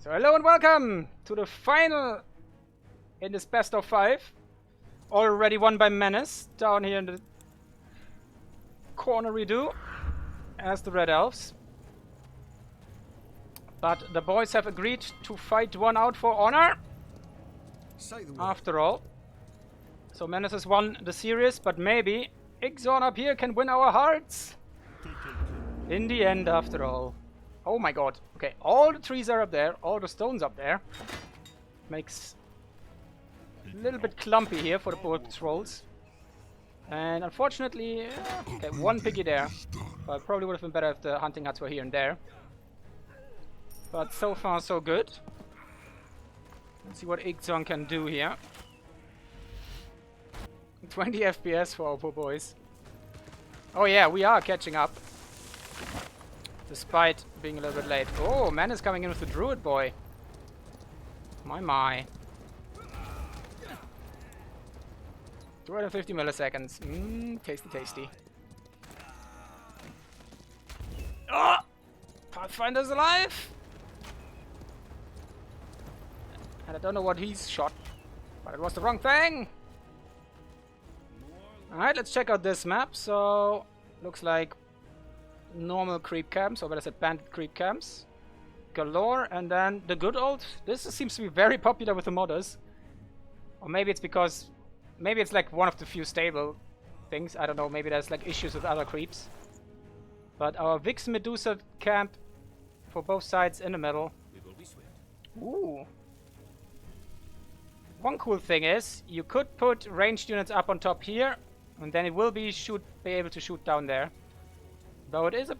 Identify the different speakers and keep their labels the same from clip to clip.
Speaker 1: So hello and welcome to the final in this best of 5. Already won by Menace down here in the corner we do as the Red Elves. But the boys have agreed to fight one out for honor after all. So Menace has won the series, but maybe Igzorn up here can win our hearts in the end after all. Oh my god. Okay, all the trees are up there, all the stones up there. Makes a little bit clumpy here for the poor trolls. And unfortunately, okay, one piggy there. But probably would have been better if the hunting huts were here and there. But so far so good. Let's see what Igzorn can do here. 20 FPS for our poor boys. Oh yeah, we are catching up. Despite being a little bit late. Oh, man is coming in with the druid boy. My. 250 milliseconds. Tasty. Oh! Pathfinder's alive! And I don't know what he's shot. But it was the wrong thing! Alright, let's check out this map. So, looks like normal creep camps, or better said bandit creep camps. Galore, and then the good old... This seems to be very popular with the modders. Or maybe it's because... Maybe it's like one of the few stable things. I don't know, maybe there's like issues with other creeps. But our Vix Medusa camp for both sides in the middle. Ooh. One cool thing is, you could put ranged units up on top here, and then it will be able to shoot down there. Though it is a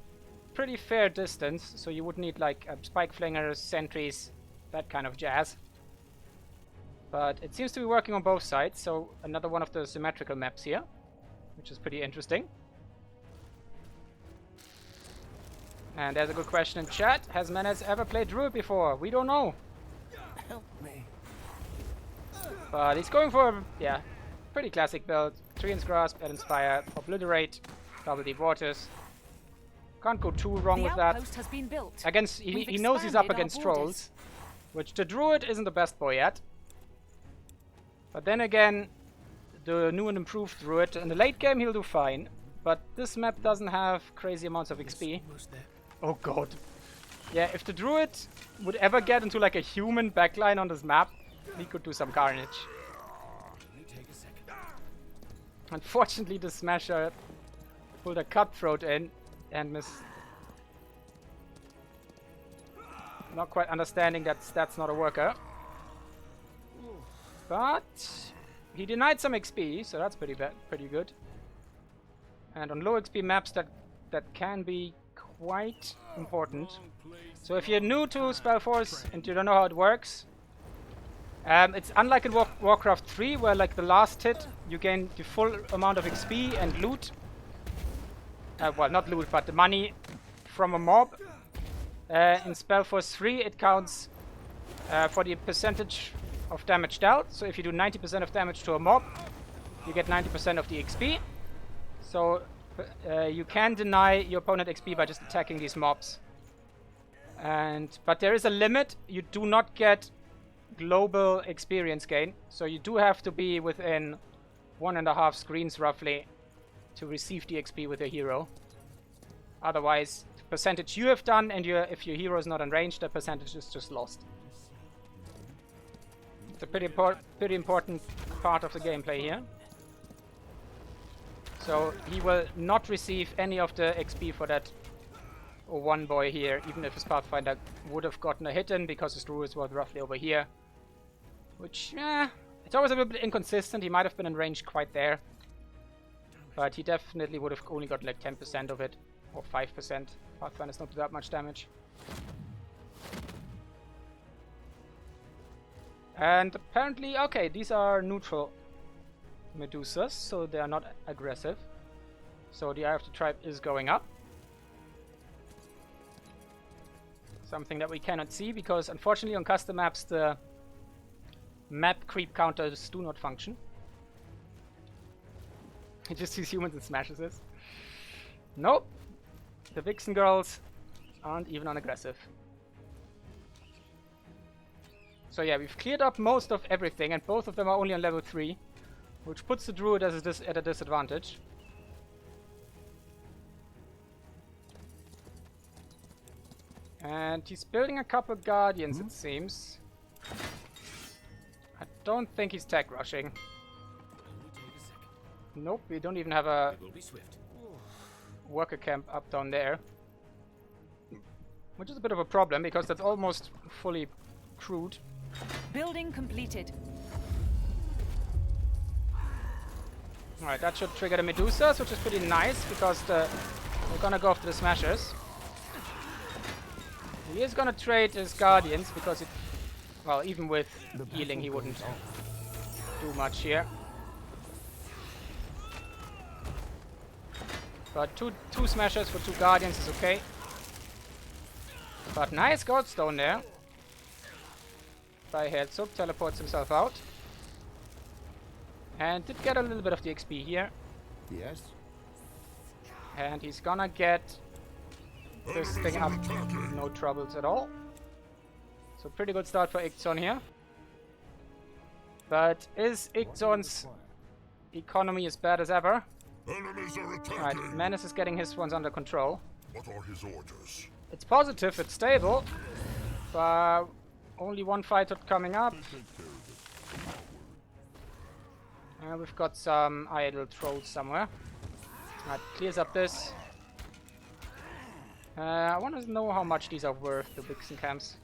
Speaker 1: pretty fair distance, so you would need like spike flingers, sentries, that kind of jazz. But it seems to be working on both sides, so another one of the symmetrical maps here, which is pretty interesting. And there's a good question in chat. Has Menace ever played Druid before? We don't know.
Speaker 2: Help me.
Speaker 1: But he's going for a, yeah, pretty classic build. Treant's Grasp, Eden's Fire, Obliterate, Double Deep Waters. Can't go too wrong with that.
Speaker 2: Has been built.
Speaker 1: Against, he knows he's up against trolls, which the Druid isn't the best boy yet. But then again, the new and improved Druid, in the late game he'll do fine. But this map doesn't have crazy amounts of XP. Oh god. Yeah, if the Druid would ever get into like a human backline on this map, he could do some carnage. Unfortunately, the Smasher pulled a Cutthroat in and missed. Not quite understanding that that's not a worker. But he denied some XP, so that's pretty good. And on low XP maps, that can be quite important. So if you're new to Spellforce and you don't know how it works, it's unlike in Warcraft 3, where like the last hit you gain the full amount of XP and loot. Well, not loot, but the money from a mob. In Spellforce 3, it counts for the percentage of damage dealt. So if you do 90% of damage to a mob, you get 90% of the XP. So you can deny your opponent XP by just attacking these mobs. But there is a limit. You do not get global experience gain. So you do have to be within 1.5 screens roughly to receive the XP with your hero. Otherwise, the percentage you have done and if your hero is not in range, that percentage is just lost. It's a pretty important part of the gameplay here. So he will not receive any of the XP for that one boy here, even if his Pathfinder would have gotten a hit in, because his Druid was roughly over here. Which, it's always a little bit inconsistent. He might have been in range quite there. But he definitely would have only got like 10% of it, or 5%. Pathfinder's not that much damage. And apparently, okay, these are neutral Medusas, so they are not aggressive. So the Eye of the Tribe is going up. Something that we cannot see, because unfortunately on custom maps the map creep counters do not function. It just sees humans and smashes this. Nope. The Vixen girls aren't even on aggressive. So yeah, we've cleared up most of everything, and both of them are only on level 3, which puts the druid as at a disadvantage. And he's building a couple guardians, it seems. I don't think he's tech rushing. Nope, we don't even have a worker camp up down there. Which is a bit of a problem, because that's almost fully crewed.
Speaker 3: Building completed.
Speaker 1: Alright, that should trigger the Medusas, which is pretty nice, because we're gonna go after the Smashers. He is gonna trade his Guardians, because it... Well, even with healing, he wouldn't do much here. But two Smashers for 2 Guardians is okay. But nice Goldstone there. By Herzog, teleports himself out. And did get a little bit of the XP here.
Speaker 2: Yes.
Speaker 1: And he's gonna get this thing up. No troubles at all. So pretty good start for Igzorn here. But is Igzorn's economy as bad as ever? Right, Menace is getting his ones under control.
Speaker 4: What are his orders?
Speaker 1: It's positive, it's stable. But only one fighter coming up. We've got some idle trolls somewhere. Right, clears up this. I want to know how much these are worth, the Vixen camps.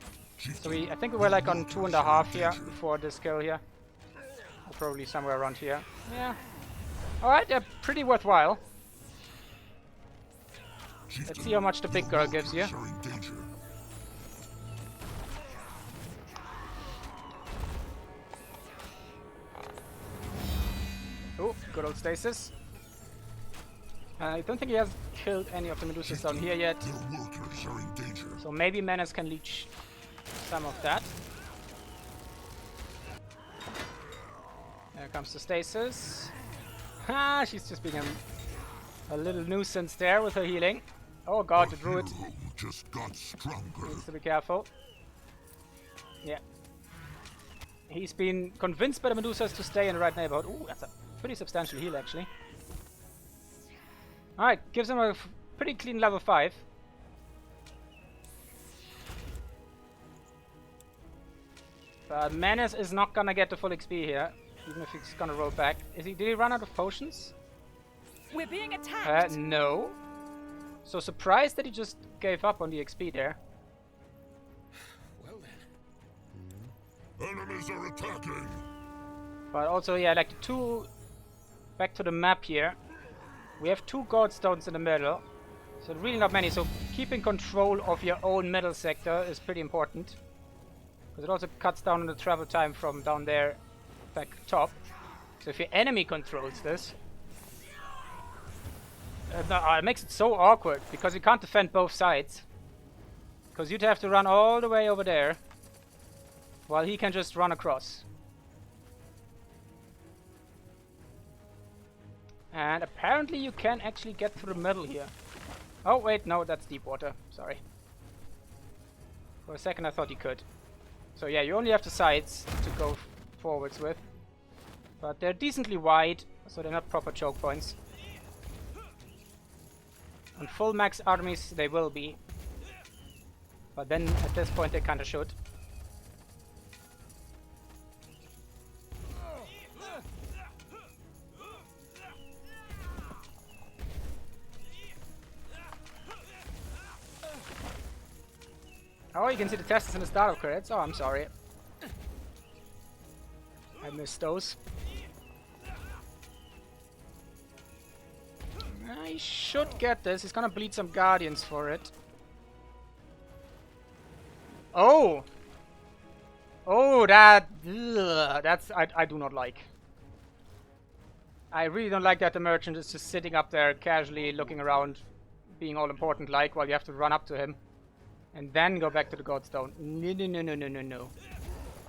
Speaker 1: So I think we were like on 2.5 here before this kill here. Or probably somewhere around here. Yeah. Alright, they're pretty worthwhile. Let's see how much the big girl gives you. Oh, good old stasis. I don't think he has killed any of the Medusas down here yet. So maybe Menace can leech some of that. There comes the stasis. Ha! She's just being a little nuisance there with her healing. Oh god, the druid
Speaker 4: just got stronger.
Speaker 1: Needs to be careful. Yeah. He's been convinced by the Medusas to stay in the right neighborhood. Ooh, that's a pretty substantial heal actually. Alright, gives him a pretty clean level 5. But Menace is not gonna get the full XP here, even if he's gonna roll back. Did he run out of potions?
Speaker 3: We're being attacked.
Speaker 1: No. So surprised that he just gave up on the XP there.
Speaker 4: Well then. Enemies are attacking.
Speaker 1: But also, yeah, like back to the map here. We have 2 Goldstones in the middle. So really not many. So keeping control of your own middle sector is pretty important. Because it also cuts down on the travel time from down there back top. So if your enemy controls this... it makes it so awkward. Because you can't defend both sides. Because you'd have to run all the way over there. While he can just run across. And apparently you can actually get through the middle here. Oh wait, no, that's deep water. Sorry. For a second I thought you could. So yeah, you only have the sides to go forwards with. But they're decently wide, so they're not proper choke points. On full max armies they will be. But then at this point they kinda should. Oh, you can see the testers in the start of credits. Oh, I'm sorry. I missed those. I should get this. He's gonna bleed some guardians for it. Oh! Oh, that's... I do not like. I really don't like that the merchant is just sitting up there casually looking around, being all important like, while you have to run up to him. And then go back to the Godstone. No, no, no, no, no, no, no.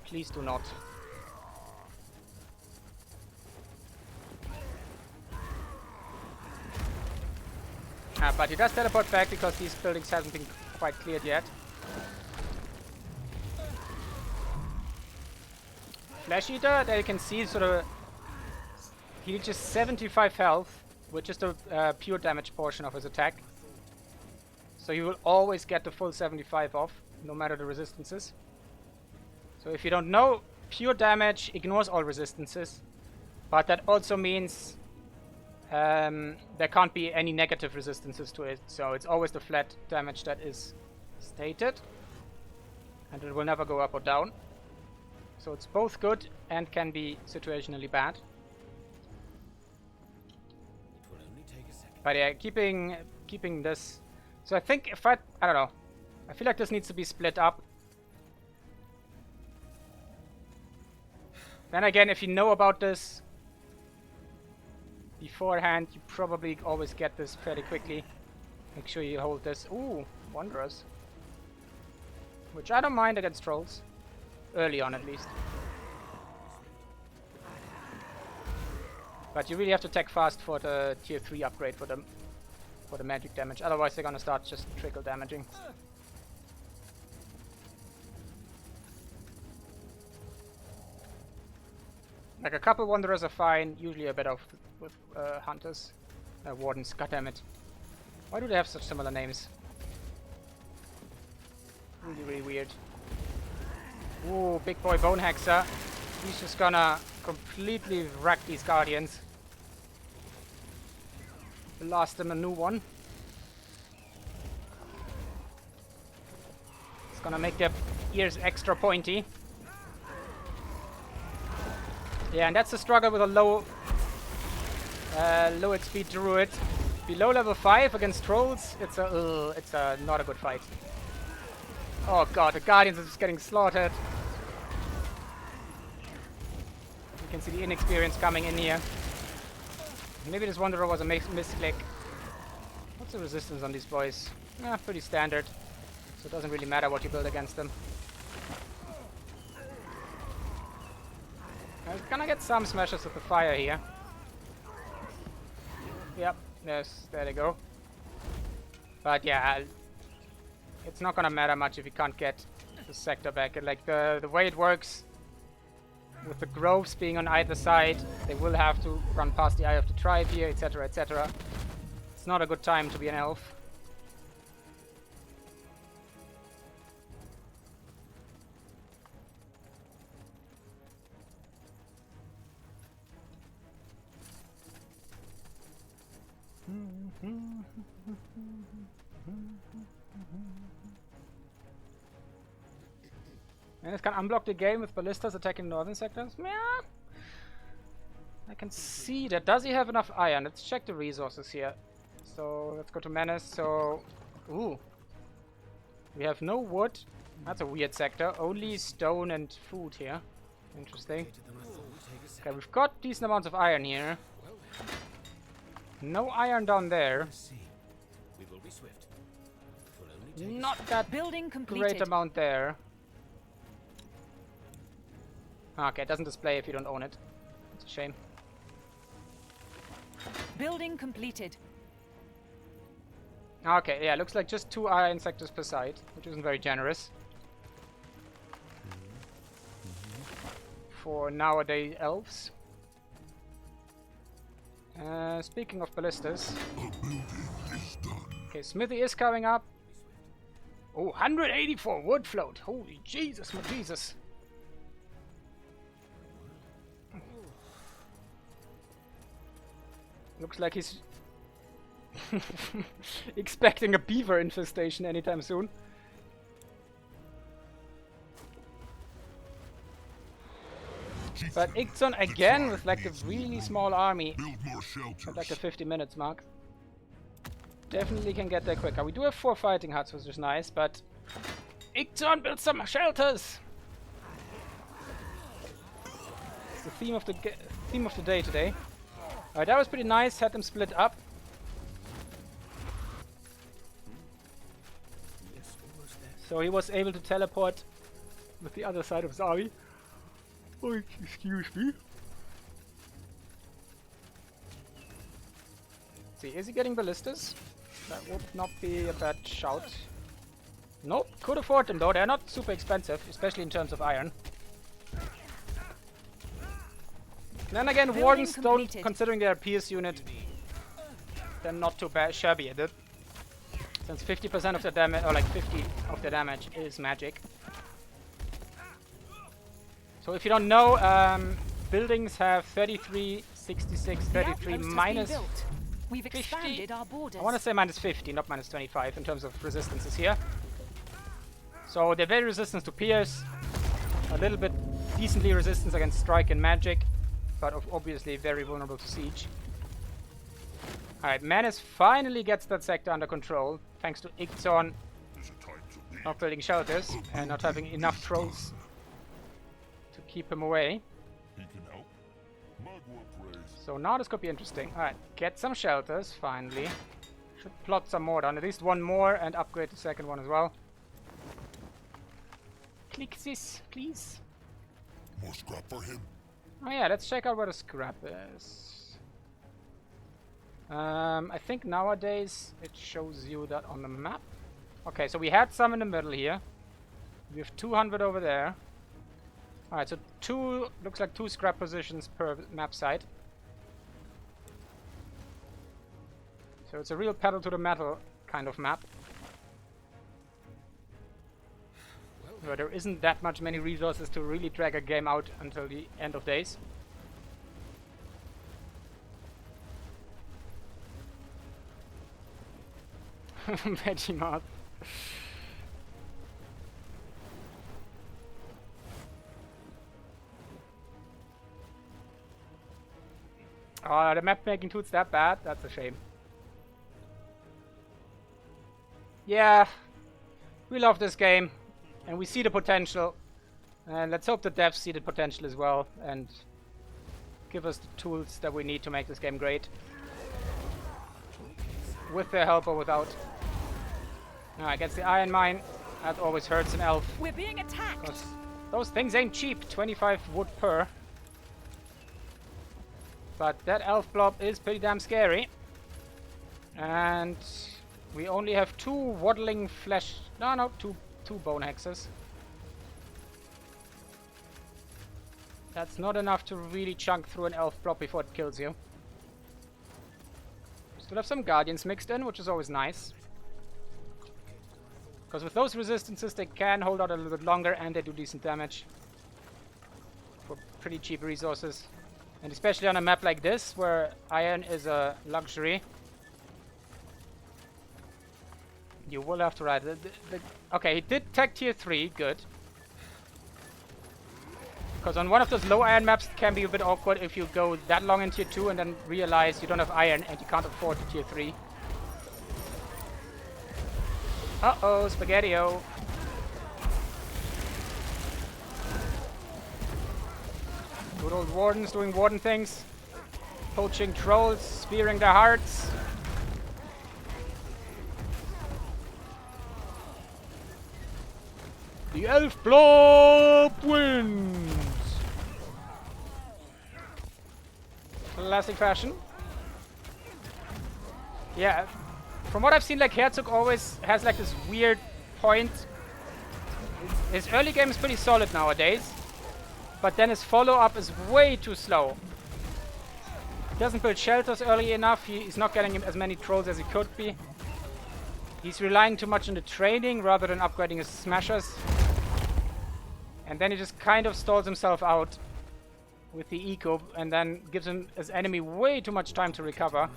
Speaker 1: Please do not. But he does teleport back because these buildings haven't been quite cleared yet. Flesh Eater, there you can see sort of he reaches 75 health, which is the pure damage portion of his attack. So you will always get the full 75 off, no matter the resistances. So if you don't know, pure damage ignores all resistances, but that also means there can't be any negative resistances to it. So it's always the flat damage that is stated, and it will never go up or down. So it's both good and can be situationally bad. But yeah, keeping this. So I think if I don't know. I feel like this needs to be split up. Then again, if you know about this beforehand, you probably always get this fairly quickly. Make sure you hold this. Ooh, Wanderers. Which I don't mind against trolls. Early on, at least. But you really have to tech fast for the tier 3 upgrade for the magic damage. Otherwise they're gonna start just trickle damaging. Like a couple Wanderers are fine, usually a bit of with Hunters. Wardens, goddammit. Why do they have such similar names? Really, really weird. Ooh, big boy Bone Hexer. He's just gonna completely wreck these Guardians. Blast them a new one. It's gonna make their ears extra pointy. Yeah, and that's the struggle with a low XP druid. Below level 5 against trolls, it's a not a good fight. Oh god, the Guardians are just getting slaughtered. You can see the inexperience coming in here. Maybe this Wanderer was a misclick. What's the resistance on these boys? Pretty standard. So it doesn't really matter what you build against them. I'm gonna get some smashes with the fire here. Yep, yes, there they go. But yeah, it's not gonna matter much if you can't get the sector back. Like the way it works, with the groves being on either side, they will have to run past the Eye of the Tribe here, etc, etc. It's not a good time to be an elf. Menace can unblock the game with ballistas attacking northern sectors. Yeah, I can see that. Does he have enough iron? Let's check the resources here. So let's go to Menace. So, ooh, we have no wood. That's a weird sector. Only stone and food here. Interesting. Okay, we've got decent amounts of iron here. No iron down there. Not that
Speaker 3: Building
Speaker 1: great
Speaker 3: completed.
Speaker 1: amount there. Okay, it doesn't display if you don't own it. It's a shame.
Speaker 3: Building completed.
Speaker 1: Okay, yeah, looks like just 2 iron sectors per side, which isn't very generous. For nowadays elves. Speaking of ballistas. Okay, smithy is coming up. Oh, 184 wood float. Holy Jesus, my Jesus. Looks like he's expecting a beaver infestation anytime soon. But Igzorn again with like a really small army at like the 50 minutes mark. Definitely can get there quicker. We do have 4 fighting huts, which is nice, but Igzorn built some shelters. It's the theme of the day today. Alright, that was pretty nice. Had them split up. So he was able to teleport with the other side of his army. Oh, excuse me. See, is he getting ballistas? That would not be a bad shout. Nope, could afford them though. They're not super expensive, especially in terms of iron. Then again,
Speaker 3: Building
Speaker 1: Wardens
Speaker 3: completed.
Speaker 1: don't, considering their Pierce unit, they're not too bad shabby at it. Since 50% of the damage, or like 50 of the damage, is magic. So if you don't know, buildings have 33, 66,
Speaker 3: The
Speaker 1: 33,
Speaker 3: outpost has been
Speaker 1: minus
Speaker 3: built. We've
Speaker 1: 50.
Speaker 3: expanded our borders.
Speaker 1: I want to say minus 50, not minus 25 in terms of resistances here. So they're very resistant to Pierce. A little bit decently resistant against Strike and Magic. But obviously very vulnerable to Siege. Alright, Menace finally gets that sector under control. Thanks to Igzorn
Speaker 4: There's a time to leave.
Speaker 1: not building shelters and not having enough trolls to keep him away.
Speaker 4: He can help. Magua praise.
Speaker 1: So now this could be interesting. Alright, get some shelters, finally. Should plot some more down. At least one more and upgrade the second one as well. Click this, please.
Speaker 4: More scrap for him.
Speaker 1: Oh yeah, let's check out where the scrap is. I think nowadays it shows you that on the map. Okay, so we had some in the middle here. We have 200 over there. Alright, so looks like 2 scrap positions per map site. So it's a real pedal to the metal kind of map. Where there isn't that many resources to really drag a game out until the end of days. Veggie Moth. Oh, the map making tool's that bad? That's a shame. Yeah, we love this game, and we see the potential. And let's hope the devs see the potential as well, and give us the tools that we need to make this game great. With their help or without. Against the Iron Mine, that always hurts an elf.
Speaker 3: We're being attacked.
Speaker 1: 'Cause those things ain't cheap, 25 wood per. But that elf blob is pretty damn scary. And we only have 2 waddling flesh. No, two bone hexes. That's not enough to really chunk through an elf blob before it kills you. Still have some guardians mixed in, which is always nice. Because with those resistances, they can hold out a little bit longer and they do decent damage. For pretty cheap resources. And especially on a map like this, where iron is a luxury. You will have to ride it. Okay, he did tech tier 3, good. Because on one of those low iron maps, it can be a bit awkward if you go that long in tier 2 and then realize you don't have iron and you can't afford the tier 3. Uh-oh, Spaghetti-O. Good old wardens doing warden things. Poaching trolls, spearing their hearts. The elf blob wins! Classic fashion. Yeah, from what I've seen, like Herzog always has like this weird point. His early game is pretty solid nowadays, but then his follow-up is way too slow. He doesn't build shelters early enough. He's not getting as many trolls as he could be. He's relying too much on the training rather than upgrading his smashers. And then he just kind of stalls himself out with the eco and then gives his enemy way too much time to recover.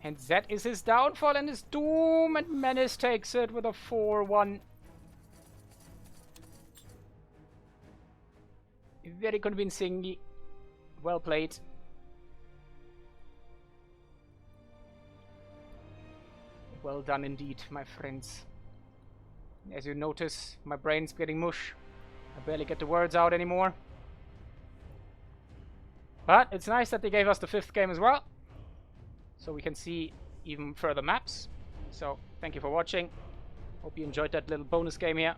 Speaker 1: And that is his downfall and his doom, and Menace takes it with a 4-1. Very convincing. Well played. Well done indeed, my friends. As you notice, my brain's getting mush. I barely get the words out anymore. But it's nice that they gave us the 5th game as well, so we can see even further maps. So, thank you for watching. Hope you enjoyed that little bonus game here.